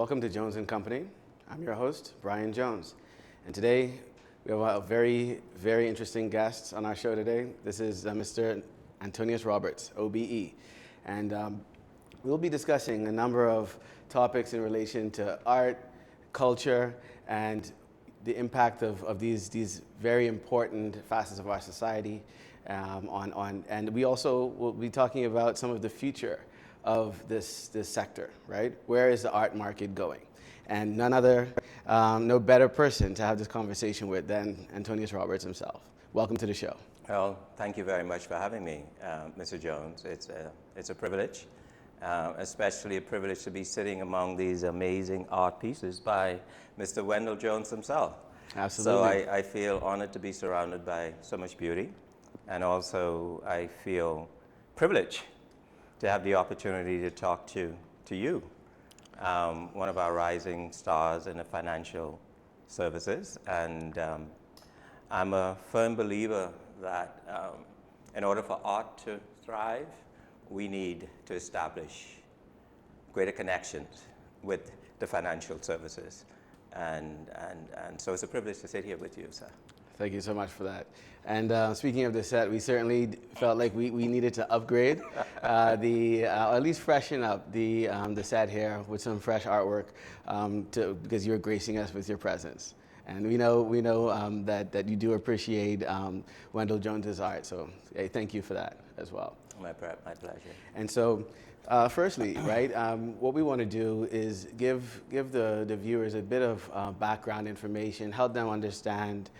welcome to Jones & Company. I'm your host, Brian Jones. And today, we have a very, very interesting guest on our show today. This is Mr. Antonius Roberts, OBE. And we'll be discussing a number of topics in relation to art, culture, and the impact of these very important facets of our society and we also will be talking about some of the future of this sector, right? Where is the art market going? And no better person to have this conversation with than Antonius Roberts himself. Welcome to the show. Well, thank you very much for having me, Mr. Jones. It's a privilege, especially a privilege to be sitting among these amazing art pieces by Mr. Wendell Jones himself. Absolutely. So I feel honored to be surrounded by so much beauty, and also I feel privileged to have the opportunity to talk to you, one of our rising stars in the financial services. And I'm a firm believer that in order for art to thrive, we need to establish greater connections with the financial services. And so it's a privilege to sit here with you, sir. Thank you so much for that. And speaking of the set, we certainly felt like we needed to upgrade or at least freshen up the set here with some fresh artwork because you're gracing us with your presence. And we know that you do appreciate Wendell Jones's art, so hey, thank you for that as well. My pleasure. And so, firstly, right, what we want to do is give the viewers a bit of background information, help them understand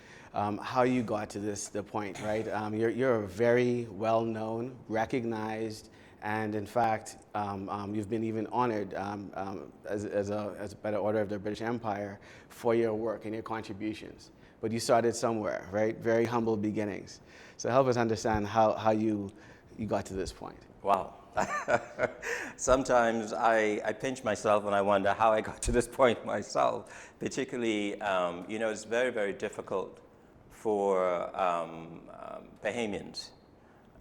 how you got to the point, right? You're a very well-known, recognized, and in fact, you've been even honored by the Order of the British Empire for your work and your contributions. But you started somewhere, right? Very humble beginnings. So help us understand how you got to this point. Wow. Sometimes I pinch myself and I wonder how I got to this point myself. Particularly, it's very, very difficult for Bahamians,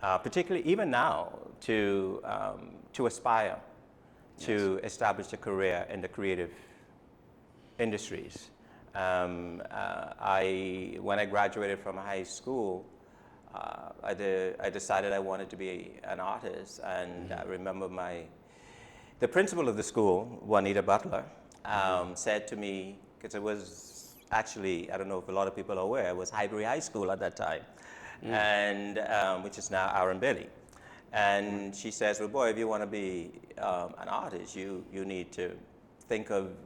particularly even now, to aspire to establish a career in the creative industries. When I graduated from high school, I decided I wanted to be an artist, and I remember the principal of the school, Juanita Butler, said to me, because it was actually, I don't know if a lot of people are aware, it was Highbury High School at that time, and which is now Aaron Bailey. And she says, well, boy, if you want to be an artist, you need to think of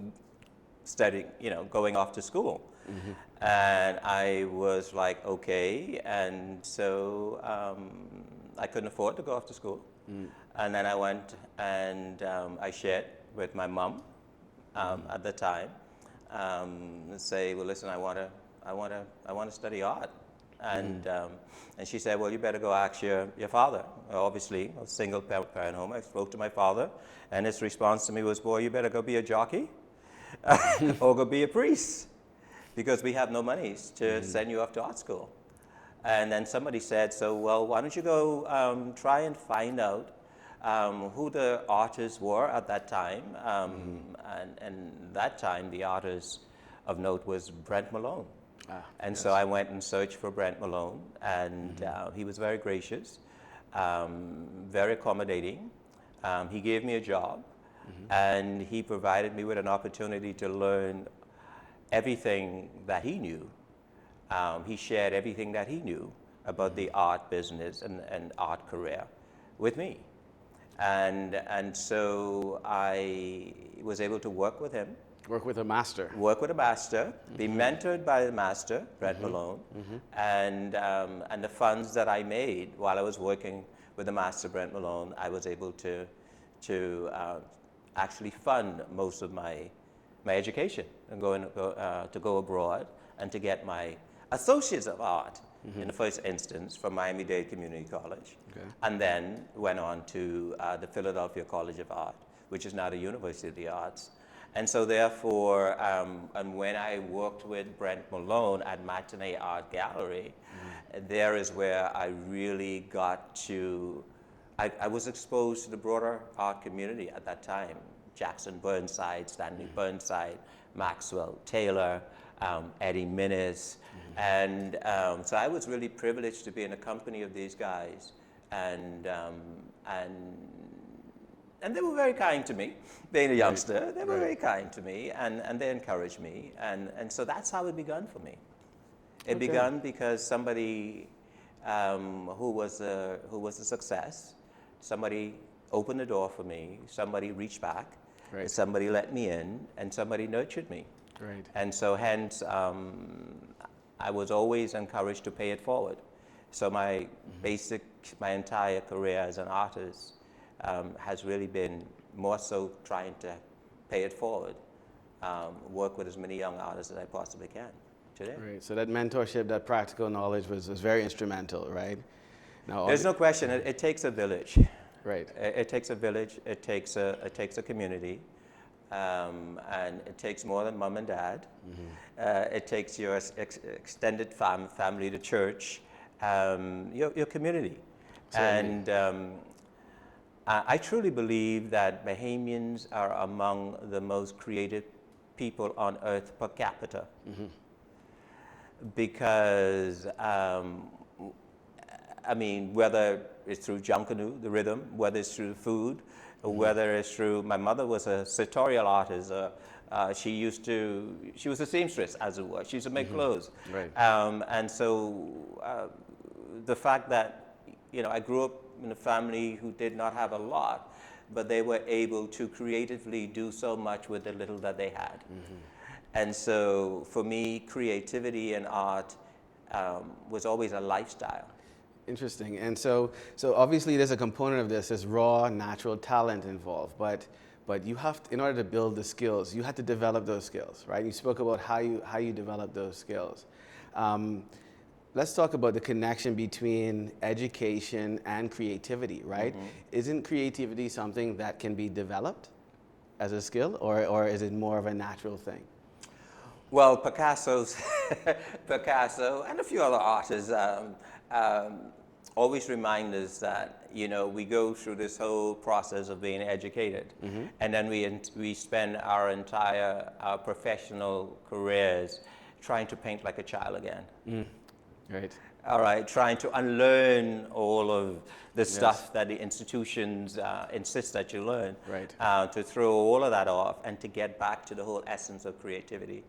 studying, going off to school. Mm-hmm. And I was like, okay. And so I couldn't afford to go off to school. And then I went and I shared with my mom at the time, say, well, listen, I want to study art. And she said, well, you better go ask your father. Obviously, a single parent home. I spoke to my father, and his response to me was, boy, you better go be a jockey or go be a priest, because we have no monies to send you off to art school. And then somebody said, so, well, why don't you go try and find out who the artists were at that time. And that time, the artist of note was Brent Malone. So I went and searched for Brent Malone, and he was very gracious, very accommodating. He gave me a job, and he provided me with an opportunity to learn everything that he knew. He shared everything that he knew about the art business and art career with me. And so I was able to work with him. Work with a master. Work with a master, be mentored by the master, Brent Malone, and the funds that I made while I was working with the master, Brent Malone, I was able to actually fund most of my education and to go abroad and to get my Associates of Art in the first instance from Miami-Dade Community College, and then went on to the Philadelphia College of Art, which is now the University of the Arts. And so therefore, and when I worked with Brent Malone at Matinee Art Gallery, there is where I really got to, I was exposed to the broader art community at that time, Jackson Burnside, Stanley Burnside, Maxwell Taylor, Eddie Minnis. And so I was really privileged to be in the company of these guys. And they were very kind to me. Being a youngster, they were very kind to me, and they encouraged me. And so that's how it began for me. It began because somebody who was a success, somebody opened the door for me, somebody reached back, somebody let me in, and somebody nurtured me. Right. And so hence, I was always encouraged to pay it forward. So my entire career as an artist has really been more so trying to pay it forward, work with as many young artists as I possibly can today. Right. So that mentorship, that practical knowledge was very instrumental, right? Now, there's no question. It takes a village. Right. It takes a village. It takes a community, and it takes more than mom and dad. It takes your extended family, the church, your community. Certainly. And I truly believe that Bahamians are among the most creative people on earth per capita. Because, I mean, whether it's through Junkanoo, the rhythm, whether it's through food, whether it's through, my mother was a sartorial artist. She was a seamstress, as it were. She used to make clothes. Right. And so the fact that, I grew up in a family who did not have a lot, but they were able to creatively do so much with the little that they had. And so for me, creativity and art was always a lifestyle. Interesting. And so obviously there's a component of this raw, natural talent involved, but you have to, in order to build the skills, you have to develop those skills, right? You spoke about how you develop those skills. Let's talk about the connection between education and creativity, right? Isn't creativity something that can be developed as a skill, or is it more of a natural thing? Well, Picasso and a few other artists always remind us that, we go through this whole process of being educated, and then we spend our entire professional careers trying to paint like a child again. Right. All right, trying to unlearn all of the stuff that the institutions insist that you learn, to throw all of that off and to get back to the whole essence of creativity,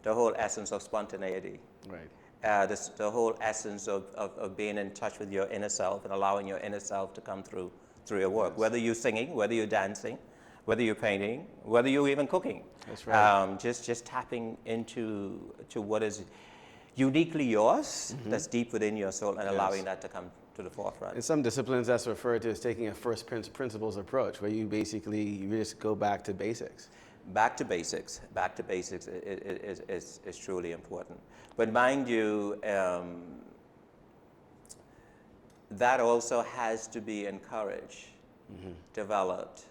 the whole essence of spontaneity, the whole essence of being in touch with your inner self and allowing your inner self to come through your work, whether you're singing, whether you're dancing, whether you're painting, whether you're even cooking. That's right. Just tapping into what is uniquely yours, that's deep within your soul, and allowing that to come to the forefront. In some disciplines, that's referred to as taking a first principles approach, where you just go back to basics. Back to basics is truly important. But mind you, that also has to be encouraged, developed,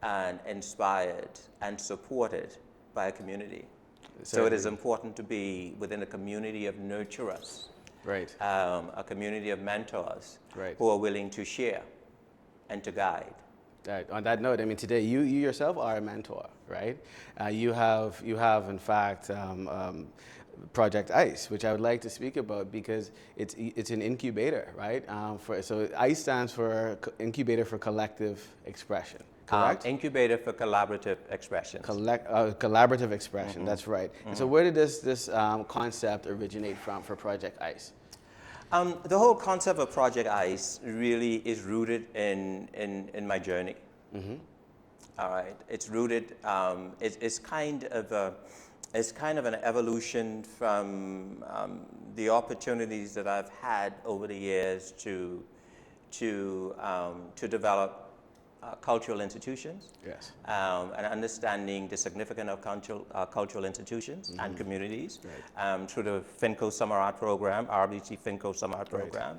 and inspired, and supported by a community. So it is important to be within a community of nurturers, a community of mentors who are willing to share and to guide. Right. On that note, I mean, today you yourself are a mentor, right? You have in fact Project ICE, which I would like to speak about because it's an incubator, right? So ICE stands for Incubator for Collective Expression. Correct? Incubator for Collaborative Expression. Collaborative expression, that's right. And so where did this concept originate from for Project ICE? The whole concept of Project ICE really is rooted in my journey. All right, it's rooted. It's kind of an evolution from the opportunities that I've had over the years to develop cultural institutions, and understanding the significance of cultural institutions and communities through the FinCo Summer Art Program, RBC FinCo Summer Art Program,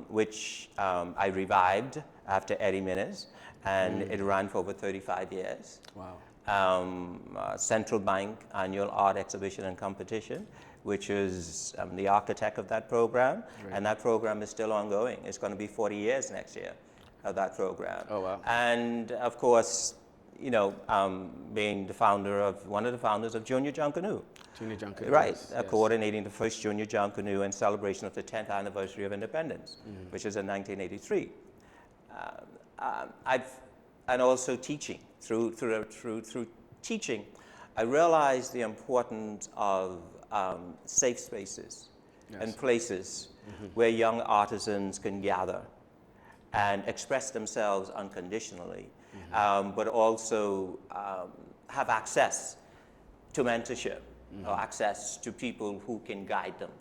which I revived after Eddie Minnis, and it ran for over 35 years. Wow. Central Bank Annual Art Exhibition and Competition, which is the architect of that program, and that program is still ongoing. It's going to be 40 years next year. of that program. Oh, wow. And of course, being one of the founders of Junior Jump Canoe. Junior Jump Canoe. Right, Yes. coordinating the first Junior Jump Canoe in celebration of the 10th anniversary of independence, which is in 1983. And also teaching. Through teaching, I realized the importance of safe spaces and places where young artisans can gather and express themselves unconditionally, but also have access to mentorship or access to people who can guide them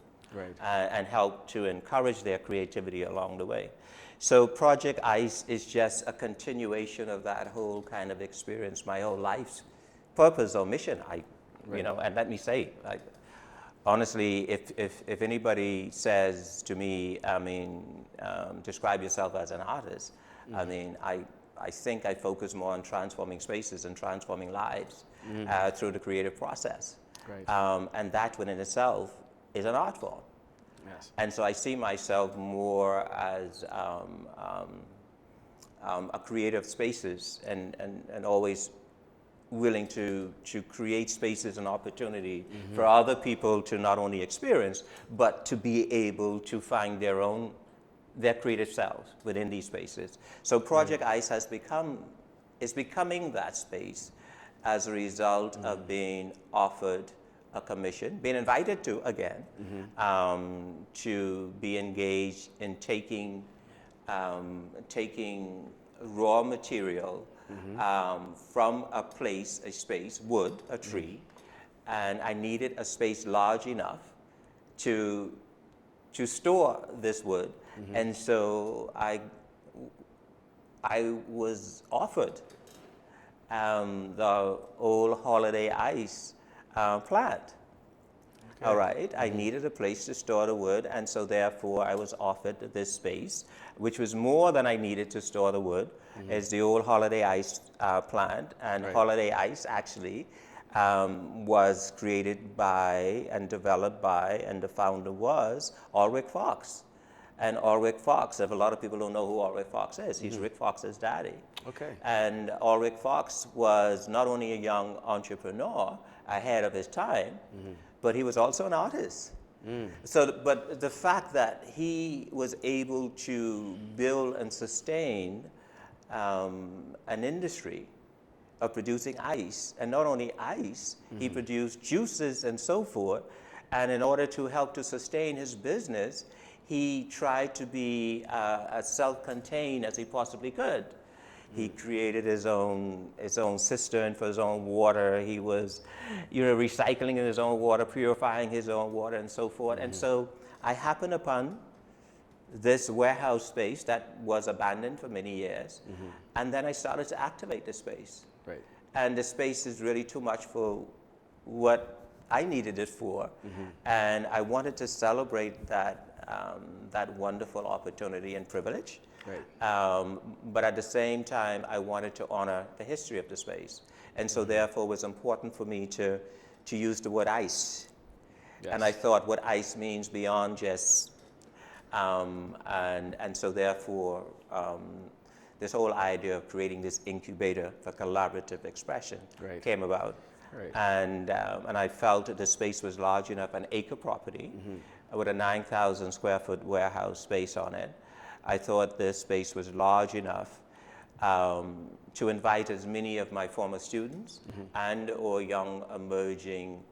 and help to encourage their creativity along the way. So Project ICE is just a continuation of that whole kind of experience, my whole life's purpose or mission. And let me say, honestly, if anybody says to me, describe yourself as an artist, I think I focus more on transforming spaces and transforming lives through the creative process. And that within itself is an art form. Yes. And so I see myself more as a creative spaces and always willing to create spaces and opportunity for other people to not only experience, but to be able to find their creative selves within these spaces. So Project ICE is becoming that space as a result of being offered a commission, being invited to, again, to be engaged in taking raw material from a space, wood, a tree, and I needed a space large enough to store this wood, and so I was offered the old Holiday Ice plant. Okay. All right, I needed a place to store the wood, and so therefore I was offered this space, which was more than I needed to store the wood. It's the old Holiday Ice plant, and Holiday Ice actually was created by and developed by, and the founder was Ulrich Fox. And Ulrich Fox, if a lot of people don't know who Ulrich Fox is, he's Rick Fox's daddy. Okay. And Ulrich Fox was not only a young entrepreneur ahead of his time, but he was also an artist. But the fact that he was able to build and sustain an industry of producing ice, and not only ice, he produced juices and so forth, and in order to help to sustain his business, he tried to be as self-contained as he possibly could. He created his own cistern for his own water. He was, recycling his own water, purifying his own water, and so forth. And so I happened upon this warehouse space that was abandoned for many years, and then I started to activate the space. Right. And the space is really too much for what I needed it for, and I wanted to celebrate that wonderful opportunity and privilege. Right. But at the same time, I wanted to honor the history of the space. And so therefore it was important for me to use the word ice. Yes. And I thought what ice means beyond just, and so therefore this whole idea of creating this incubator for collaborative expression came about. Right. And I felt that the space was large enough, an acre property with a 9,000 square foot warehouse space on it. I thought this space was large enough to invite as many of my former students and or young emerging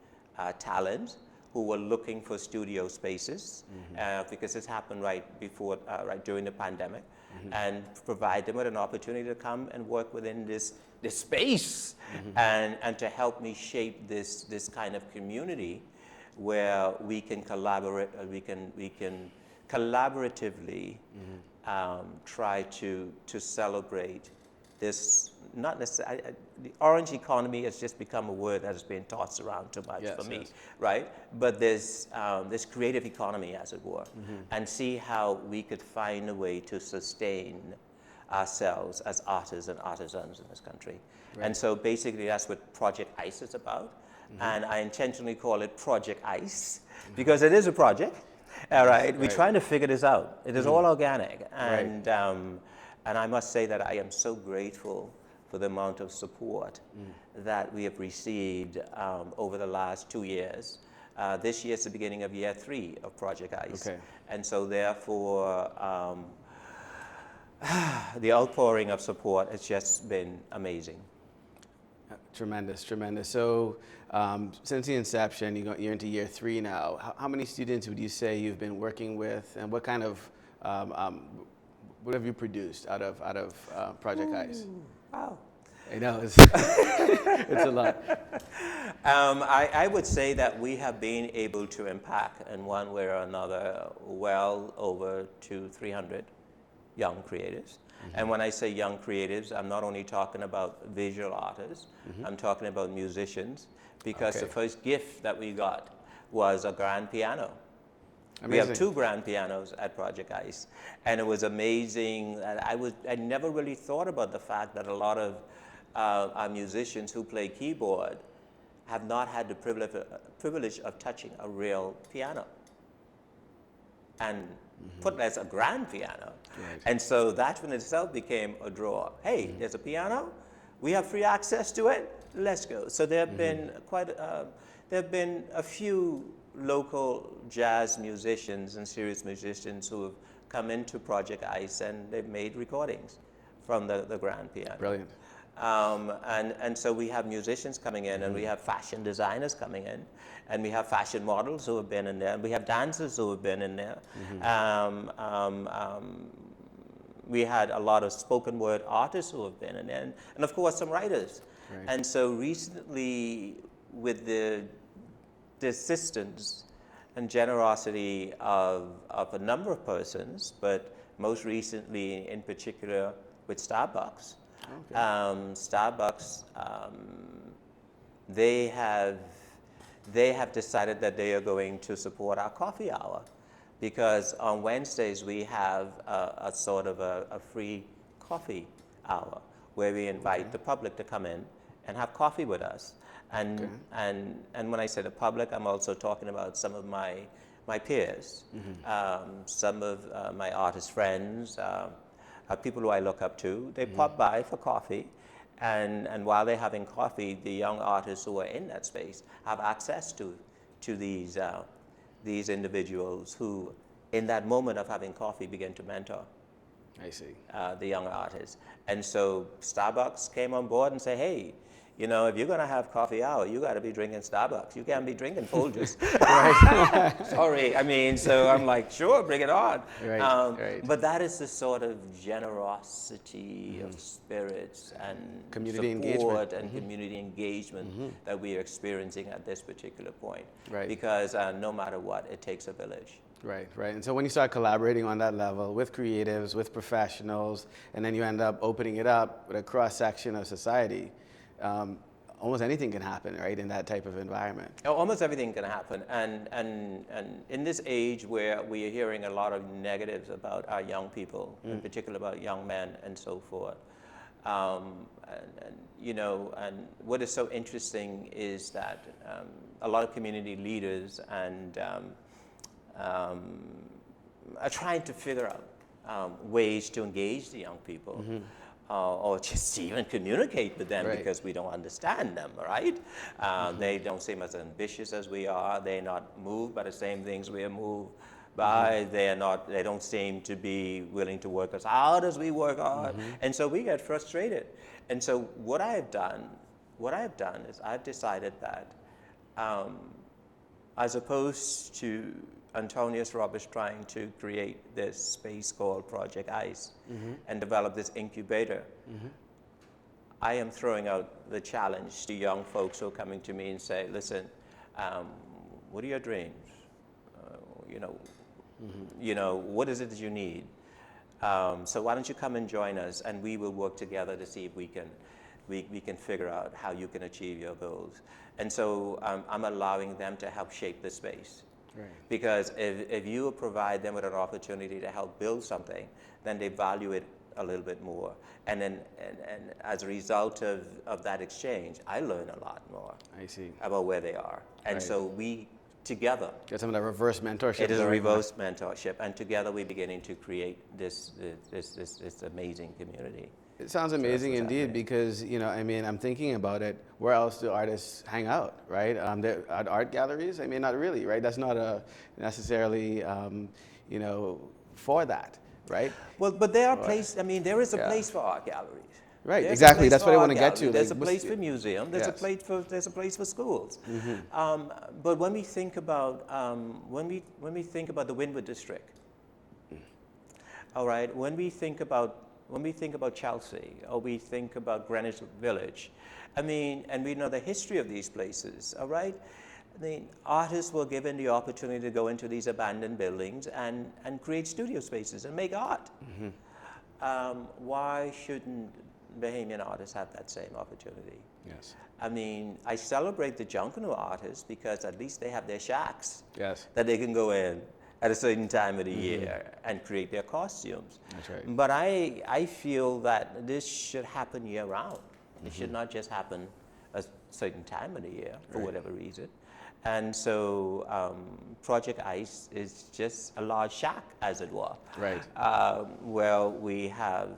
talent who were looking for studio spaces, because this happened right during the pandemic, and provide them with an opportunity to come and work within this space and to help me shape this kind of community where we can collaborate, we can collaboratively try to celebrate this. Not necessarily, the orange economy has just become a word that has been tossed around too much for me, right? But there's this creative economy, as it were, and see how we could find a way to sustain ourselves as artists and artisans in this country. Right. And so basically that's what Project ICE is about. And I intentionally call it Project ICE because it is a project. All right, we're trying to figure this out. It is all organic, and And I must say that I am so grateful for the amount of support that we have received over the last 2 years. This year is the beginning of year 3 of Project ICE. Okay. And so therefore, the outpouring of support has just been amazing. Tremendous, tremendous. So since the inception, you're into year 3 now. How many students would you say you've been working with, and what kind of, what have you produced out of Project ICE? Wow. I know, it's, it's a lot. I would say that we have been able to impact in one way or another well over 200-300 young creatives. And when I say young creatives, I'm not only talking about visual artists, I'm talking about musicians, because the first gift that we got was a grand piano. Amazing. We have 2 grand pianos at Project ICE, and it was amazing. I never really thought about the fact that a lot of our musicians who play keyboard have not had the privilege of touching a real piano. And put as a grand piano. Right. And so that in itself became a draw. Hey, there's a piano, we have free access to it, let's go. So there have been there have been a few local jazz musicians and serious musicians who have come into Project ICE, and they've made recordings from the grand piano. Brilliant. And so we have musicians coming in, and we have fashion designers coming in, and we have fashion models who have been in there, and we have dancers who have been in there. We had a lot of spoken word artists who have been in there, and of course some writers. Right. And so recently, with the assistance and generosity of a number of persons, but most recently in particular with Starbucks. Okay. Starbucks, they have decided that they are going to support our coffee hour, because on Wednesdays we have a sort of a free coffee hour where we invite the public to come in and have coffee with us. And when I say the public, I'm also talking about some of my peers, some of my artist friends, people who I look up to. They pop by for coffee, and while they're having coffee, the young artists who are in that space have access to these individuals who, in that moment of having coffee, begin to mentor. I see. The young artists. And so Starbucks came on board and said, hey, you know, if you're going to have coffee hour, you got to be drinking Starbucks. You can't be drinking Folgers. Sorry. I mean, so I'm like, sure, bring it on. Right. But that is the sort of generosity of spirits and community support and community engagement that we are experiencing at this particular point. Right. Because no matter what, it takes a village. Right. And so when you start collaborating on that level with creatives, with professionals, and then you end up opening it up with a cross-section of society, almost anything can happen, right, in that type of environment. Almost everything can happen. And in this age where we are hearing a lot of negatives about our young people, in particular about young men and so forth, and what is so interesting is that a lot of community leaders and are trying to figure out ways to engage the young people. Or just even communicate with them, because we don't understand them, right? They don't seem as ambitious as we are. They're not moved by the same things we are moved by. They don't seem to be willing to work as hard as we work hard. And so we get frustrated. And so what I have done is I've decided that as opposed to Antonius Roberts trying to create this space called Project ICE and develop this incubator, I am throwing out the challenge to young folks who are coming to me and say, listen, what are your dreams? What is it that you need? So why don't you come and join us, and we will work together to see if we can figure out how you can achieve your goals. And so I'm allowing them to help shape the space. Right. Because if you provide them with an opportunity to help build something, then they value it a little bit more. And then and as a result of that exchange, I learn a lot more. I see. About where they are. And so we together. Get some of that reverse mentorship. It is a going on. reverse mentorship, and together we're beginning to create this amazing community. It sounds So that's amazing what's indeed happening. because, I mean, I'm thinking about it. Where else do artists hang out, right? They're at art galleries? I mean, not really, right? That's not necessarily, for that, right? Well, but there are Or- places, I mean, there is a Yeah. place for art galleries. Right, There's a exactly. place That's for what I art want to get gallery. to. There's like, a what's place the- for museum. There's Yes. a place for schools. But when we think about the Wynwood district, all right, when we think about Chelsea, or we think about Greenwich Village, I mean, and we know the history of these places, all right? I mean, artists were given the opportunity to go into these abandoned buildings and create studio spaces and make art. Why shouldn't Bahamian artists have that same opportunity? Yes. I mean, I celebrate the Junkanoo artists because at least they have their shacks Yes. that they can go in at a certain time of the year and create their costumes. That's right. But I feel that this should happen year round. It should not just happen a certain time of the year for Right. whatever reason. And so Project ICE is just a large shack, as it were. Right. Where we have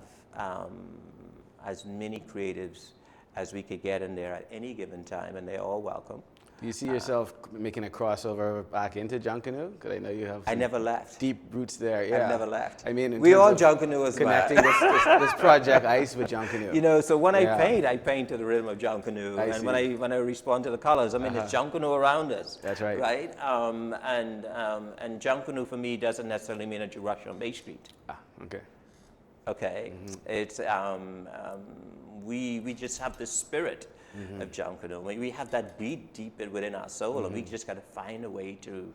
as many creatives as we could get in there at any given time, and they're all welcome. Do you see yourself making a crossover back into Junkanoo? Because I know you have I some never left. deep roots there. Yeah. I've never left. I mean, in we terms all of Junkanoo as well. connecting this project ICE with Junkanoo. You know, so when Yeah. I paint to the rhythm of Junkanoo, I and see. when I respond to the colors, I mean, it's Junkanoo around us. That's right. Right? And Junkanoo for me doesn't necessarily mean that you rush on Bay Street. Ah, okay. Okay, it's we just have the spirit of Junkanoo. We have that beat deep within our soul, and we just got to find a way to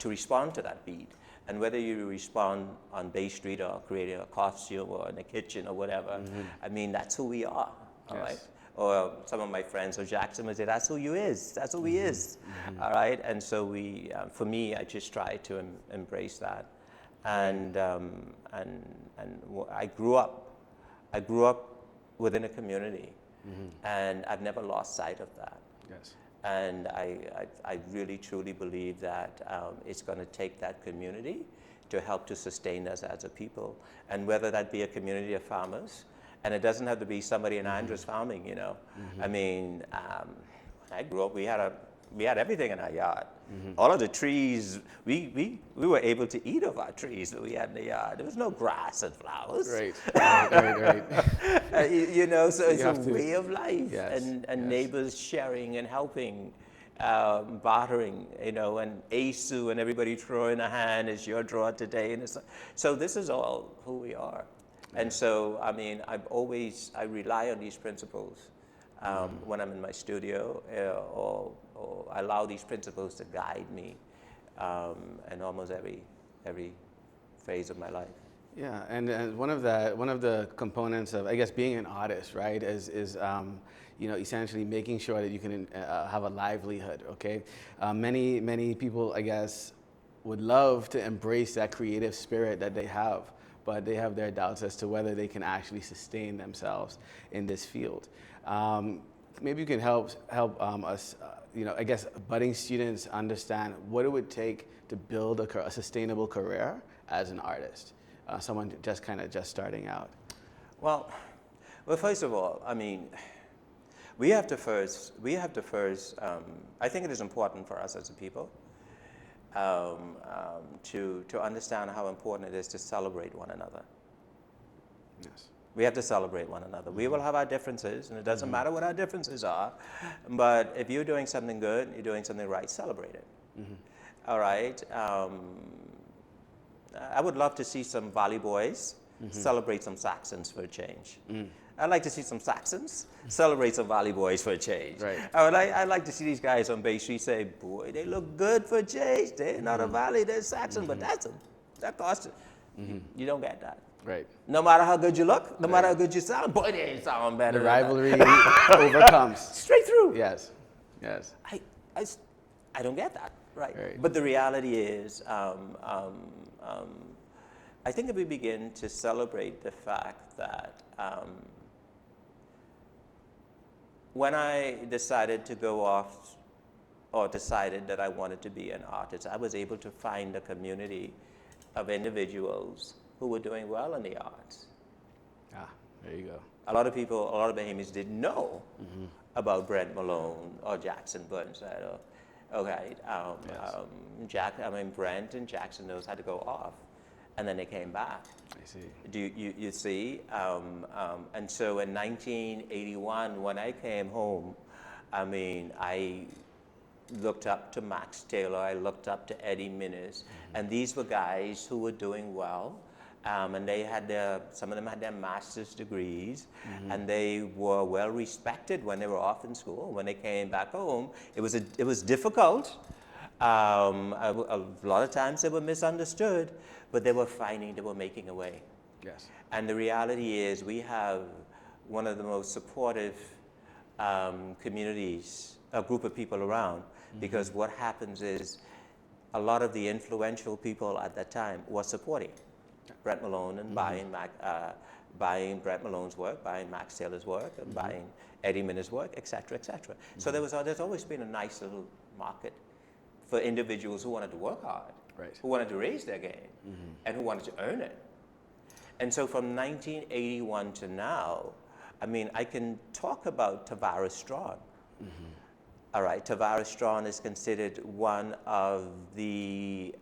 respond to that beat. And whether you respond on Bay Street or creating a costume or in the kitchen or whatever, I mean, that's who we are. All Yes. right. Or some of my friends, or Jackson would say, "That's who you is. That's who he is." All right. And so we, for me, I just try to embrace that. And I grew up within a community, and I've never lost sight of that. Yes. And I really truly believe that it's going to take that community to help to sustain us as a people, and whether that be a community of farmers, and it doesn't have to be somebody in Andrews farming, you know. I mean, when I grew up, we had everything in our yard. All of the trees, we were able to eat off our trees that we had in the yard. There was no grass and flowers. Right. Right. You know, so it's You a have to- way of life, Yes, and yes. neighbors sharing and helping, bartering, you know, and ASU and everybody throwing a hand, it's your draw today, and so this is all who we are. And so, I mean, I rely on these principles when I'm in my studio, or I allow these principles to guide me in almost every phase of my life. Yeah, and one of the components of, I guess, being an artist, right, is essentially making sure that you can have a livelihood. Okay, many people, I guess, would love to embrace that creative spirit that they have, but they have their doubts as to whether they can actually sustain themselves in this field. Maybe you can help us, I guess, budding students understand what it would take to build a sustainable career as an artist. Someone just starting out. Well, first of all, I mean, we have to first. I think it is important for us as a people to understand how important it is to celebrate one another. Yes. We have to celebrate one another. We will have our differences, and it doesn't matter what our differences are. But if you're doing something good, you're doing something right, celebrate it. All right. I would love to see some Valley boys celebrate some Saxons for a change. I'd like to see some Saxons celebrate some Valley boys for a change. Right. I'd like to see these guys on Bay Street say, "Boy, they look good for a change. They're not a Valley, they're Saxon, but that costs it." You don't get that. Right. No matter how good you look, no matter how good you sound, boy, they ain't sound better. The than that. rivalry overcomes. Straight through. Yes. Yes. I don't get that, right? Right. But the reality is, I think if we begin to celebrate the fact that when I decided to go off or decided that I wanted to be an artist, I was able to find a community of individuals who were doing well in the arts. Ah, there you go. A lot of Bahamians didn't know about Brent Malone or Jackson Burnside. Brent and Jackson knows how to go off, and then they came back. I see. You see? And so in 1981, when I came home, I looked up to Max Taylor, I looked up to Eddie Minnis, and these were guys who were doing well. And they had some of them had their master's degrees, and they were well respected when they were off in school. When they came back home, it was difficult. A lot of times they were misunderstood, but they were making a way. Yes. And the reality is we have one of the most supportive communities, a group of people around, because what happens is a lot of the influential people at that time were supporting Brent Malone and buying Brent Malone's work, buying Max Taylor's work, and buying Eddie Minnis' work, et cetera, et cetera. So there's always been a nice little market for individuals who wanted to work hard, who wanted to raise their game, and who wanted to earn it. And so from 1981 to now, I can talk about Tavares Strachan. All right, Tavares Strachan is considered one of the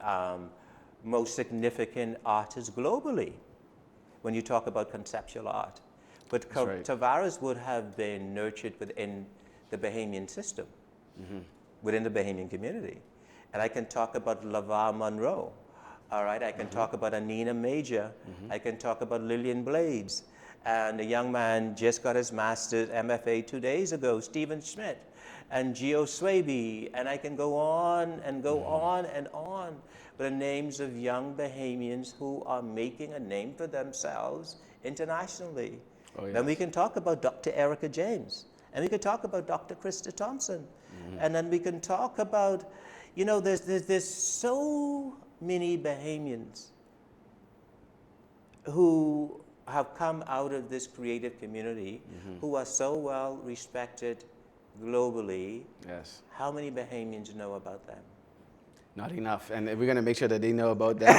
most significant artists globally when you talk about conceptual art. But Tavares would have been nurtured within the Bahamian system, within the Bahamian community. And I can talk about LaVar Monroe. All right, I can talk about Anina Major. I can talk about Lillian Blades. And a young man just got his master's MFA 2 days ago, Stephen Schmidt, and Gio Swaby, and I can go on and go on and on with the names of young Bahamians who are making a name for themselves internationally. Oh, yes. Then we can talk about Dr. Erica James, and we can talk about Dr. Krista Thompson, and then we can talk about, there's so many Bahamians who have come out of this creative community who are so well respected globally. Yes. How many Bahamians know about them? Not enough, and we're going to make sure that they know about them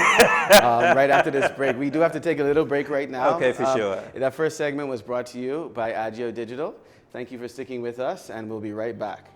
right after this break. We do have to take a little break right now. Okay, for sure. That first segment was brought to you by Agio Digital. Thank you for sticking with us, and we'll be right back.